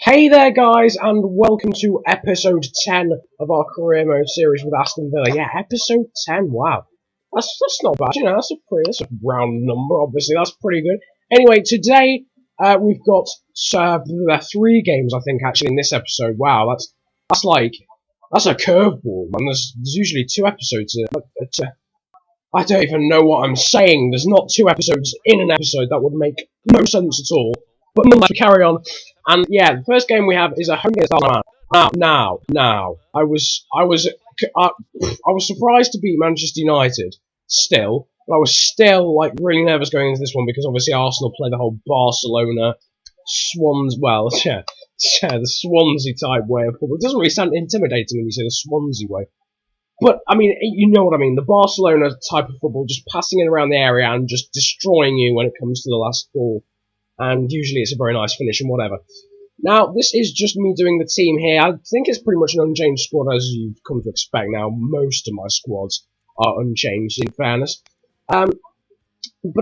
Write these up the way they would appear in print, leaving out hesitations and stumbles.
Hey there, guys, and welcome to episode 10 of our career mode series with Aston Villa. Yeah, episode 10. Wow, that's not bad. You know, that's a round number. Obviously, that's pretty good. Anyway, today we've got 3 games, I think, actually in this episode. Wow, that's a curveball, man. There's usually 2 episodes. I don't even know what I'm saying. There's not 2 episodes in an episode. That would make no sense at all. But nonetheless, we carry on. And yeah, the first game we have is a home against Arsenal. Now, I was surprised to beat Manchester United. Still, but I was still like really nervous going into this one because obviously Arsenal play the whole Barcelona, the Swansea type way of football. It doesn't really sound intimidating when you say the Swansea way. But, I mean, you know what I mean. The Barcelona type of football, just passing it around the area and just destroying you when it comes to the last ball. And usually it's a very nice finish and whatever. Now, this is just me doing the team here. I think it's pretty much an unchanged squad, as you've come to expect now. Most of my squads are unchanged, in fairness. But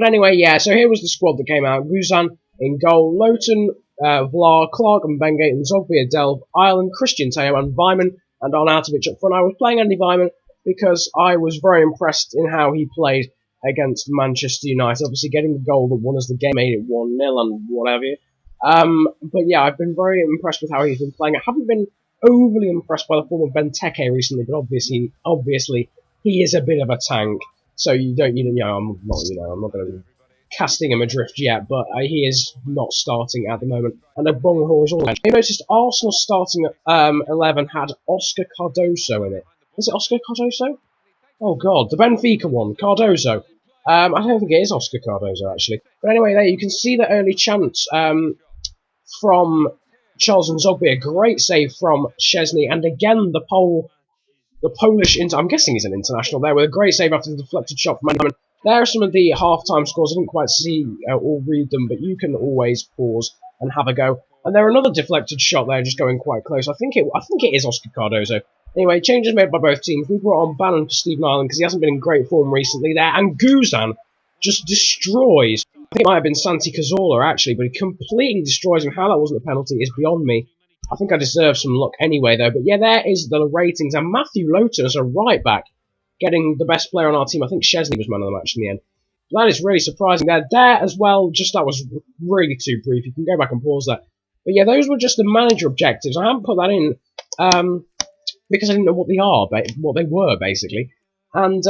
anyway, yeah, so here was the squad that came out. Guzan in goal, Lowton, Vlar, Clark and Bengate, and Zogbia, Delve, Ireland, Christian Teo and Vyman, and Arnautovic up front. I was playing Andy Vyman because I was very impressed in how he played against Manchester United. Obviously, getting the goal that won us the game, made it 1-0 and whatever. But yeah, I've been very impressed with how he's been playing. I haven't been overly impressed by the form of Benteke recently, but obviously, he is a bit of a tank. So I'm not going to be casting him adrift yet, but he is not starting at the moment. And a Bonghor is all. I noticed Arsenal's starting 11 had Oscar Cardoso in it. Is it Oscar Cardoso? Oh god, the Benfica one, Cardoso. I don't think it is Oscar Cardoso actually. But anyway, there you can see the early chance from Charles and Zogby. A great save from Szczesny, and again the Polish. I'm guessing he's an international there with a great save after the deflected shot from Mann. There are some of the half-time scores. I didn't quite see or read them, but you can always pause and have a go. And there another deflected shot there, just going quite close. I think it is Oscar Cardoso. Anyway, changes made by both teams. We brought on Bannon for Stephen Ireland because he hasn't been in great form recently there. And Guzan just destroys. I think it might have been Santi Cazorla actually, but he completely destroys him. How that wasn't a penalty is beyond me. I think I deserve some luck anyway though. But yeah, there is the ratings. And Matthew Lowton as a right back, getting the best player on our team. I think Szczesny was man of the match in the end. That is really surprising. There as well. Just that was really too brief. You can go back and pause that. But yeah, those were just the manager objectives. I haven't put that in. Because I didn't know what they were, basically. And,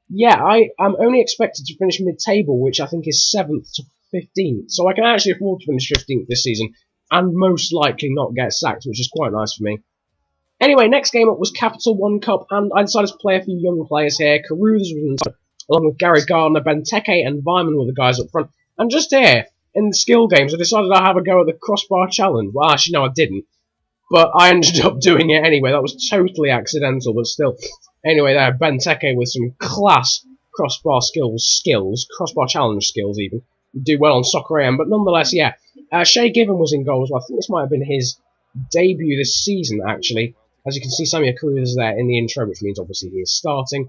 yeah, I am only expected to finish mid-table, which I think is 7th to 15th. So I can actually afford to finish 15th this season, and most likely not get sacked, which is quite nice for me. Anyway, next game up was Capital One Cup, and I decided to play a few young players here. Carruthers was inside, along with Gary Gardner, Benteke and Vyman were the guys up front. And just here, in the skill games, I decided I'd have a go at the crossbar challenge. Well, actually, no, I didn't. But I ended up doing it anyway. That was totally accidental, but still. Anyway, there, Benteke with some class crossbar crossbar challenge skills even. Do well on Soccer AM, but nonetheless, yeah. Shay Given was in goal as well. I think this might have been his debut this season, actually. As you can see, Samir Carruthers is there in the intro, which means obviously he is starting.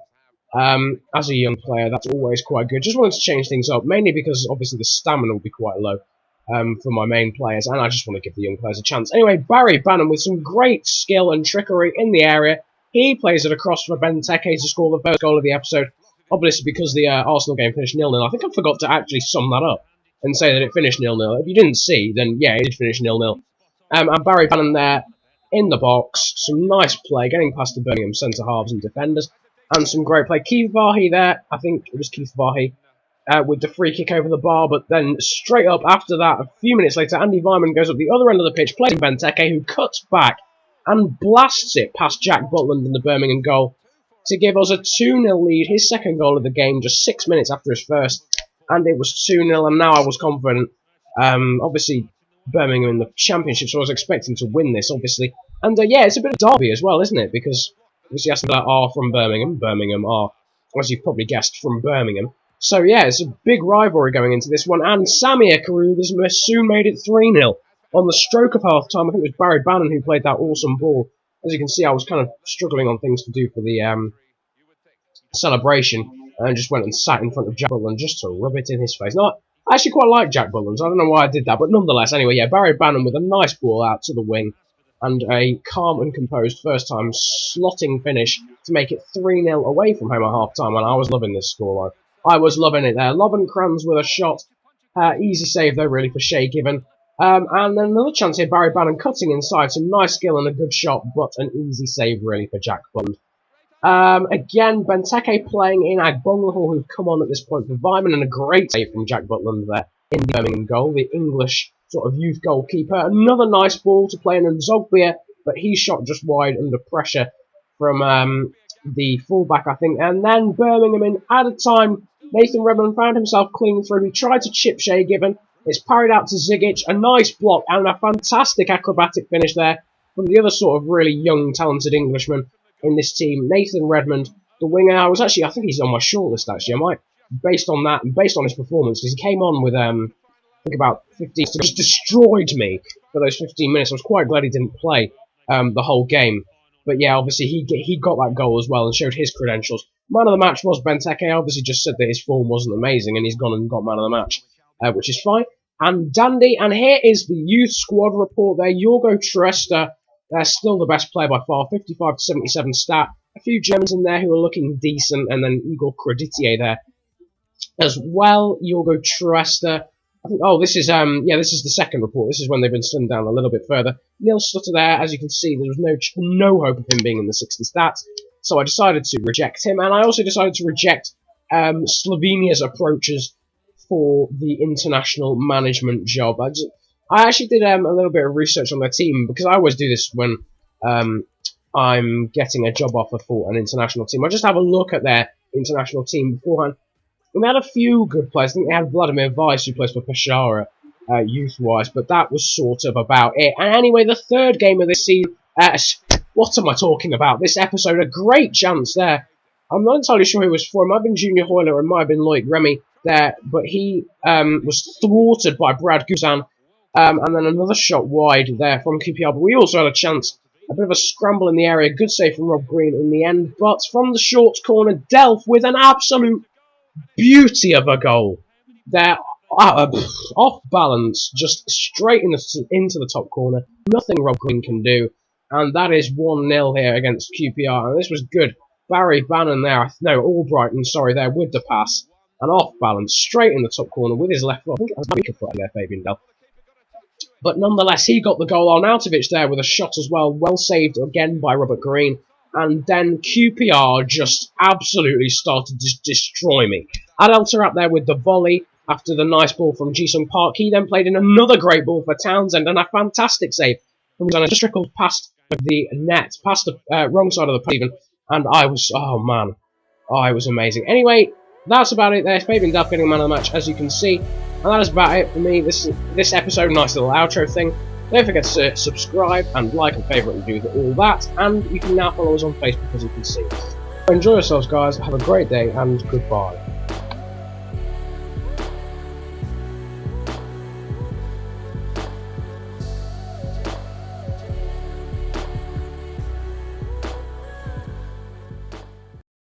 As a young player, that's always quite good. Just wanted to change things up, mainly because obviously the stamina will be quite low. For my main players, and I just want to give the young players a chance. Anyway, Barry Bannon with some great skill and trickery in the area. He plays it across for Benteke to score the first goal of the episode. Obviously, because the Arsenal game finished 0-0. I think I forgot to actually sum that up and say that it finished 0-0. If you didn't see, then yeah, it did finish 0-0. And Barry Bannon there in the box. Some nice play, getting past the Birmingham centre-halves and defenders. And some great play. Keith Vahi there. I think it was Keith Vahi. With the free kick over the bar, but then straight up after that, a few minutes later, Andy Vyman goes up the other end of the pitch, plays Benteke, who cuts back and blasts it past Jack Butland in the Birmingham goal to give us a 2-0 lead, his second goal of the game, just 6 minutes after his first, and it was 2-0, and now I was confident. Obviously, Birmingham in the Championship, so I was expecting to win this, obviously. And yeah, it's a bit of derby as well, isn't it? Because obviously Aston Villa are from Birmingham. Birmingham are, as you've probably guessed, from Birmingham. So yeah, it's a big rivalry going into this one, and Samir Carruthers soon made it 3-0. On the stroke of half-time, I think it was Barry Bannon who played that awesome ball. As you can see, I was kind of struggling on things to do for the celebration, and just went and sat in front of Jack Butland just to rub it in his face. Now, I actually quite like Jack Bullens. I don't know why I did that, but nonetheless, anyway, yeah, Barry Bannon with a nice ball out to the wing, and a calm and composed first-time slotting finish to make it 3-0 away from home at half-time, and I was loving this scoreline. I was loving it there. Lovenkrands with a shot. Easy save, though, really, for Shea Given. And then another chance here, Barry Bannon cutting inside. Some nice skill and a good shot, but an easy save, really, for Jack Bund. Again, Benteke playing in Agbonlahor, who've come on at this point for Vyman, and a great save from Jack Butland there in the Birmingham goal, the English sort of youth goalkeeper. Another nice ball to play in Zogbia, but he shot just wide under pressure from the fullback, I think. And then Birmingham in added time. Nathan Redmond found himself clinging through. He tried to chip Shea Given. It's parried out to Zigic. A nice block and a fantastic acrobatic finish there from the other sort of really young, talented Englishman in this team, Nathan Redmond, the winger. I think he's on my shortlist actually. I might, based on that, and based on his performance, because he came on with I think about 15, so just destroyed me for those 15 minutes. I was quite glad he didn't play the whole game, but yeah, obviously he got that goal as well and showed his credentials. Man of the match was Benteke. Obviously just said that his form wasn't amazing, and he's gone and got man of the match, which is fine. And dandy. And here is the youth squad report there. Jorgo Triesta. They're still the best player by far, 55 to 77 stat. A few Germans in there who are looking decent, and then Igor Kreditier there as well. Jorgo Triesta. Oh, this is this is the second report. This is when they've been slimmed down a little bit further. Neil Stutter there, as you can see, there was no hope of him being in the 60 stats, so I decided to reject him, and I also decided to reject Slovenia's approaches for the international management job. I actually did a little bit of research on their team, because I always do this when I'm getting a job offer for an international team. I just have a look at their international team beforehand. And they had a few good players. I think they had Vladimir Weiss, who plays for Pescara, youth-wise, but that was sort of about it. And anyway, the third game of this season, what am I talking about? This episode, a great chance there. I'm not entirely sure who it was for. It might have been Junior Hoyler, or it might have been Loic Remy there, but he was thwarted by Brad Guzan. And then another shot wide there from QPR. But we also had a chance. A bit of a scramble in the area. Good save from Rob Green in the end. But from the short corner, Delph with an absolute beauty of a goal. There, off balance, just straight into the top corner. Nothing Rob Green can do. And that is 1-0 here against QPR. And this was good. Barry Bannon there. No, Albrighton, sorry, there with the pass. And off balance, straight in the top corner with his left foot. I think it was weaker foot there, Fabian Delph. But nonetheless, he got the goal. Arnautovic there with a shot as well. Well saved again by Robert Green. And then QPR just absolutely started to destroy me. Adelta up there with the volley after the nice ball from Jisung Park. He then played in another great ball for Townsend and a fantastic save from Zana. Just trickled past the net, past the wrong side of the post even. And I was, oh man, it was amazing. Anyway, that's about it there. Fabian Delph getting man of the match, as you can see. And that is about it for me. This episode, nice little outro thing. Don't forget to subscribe and like and favourite and do all that. And you can now follow us on Facebook, as you can see. Enjoy yourselves, guys. Have a great day and goodbye.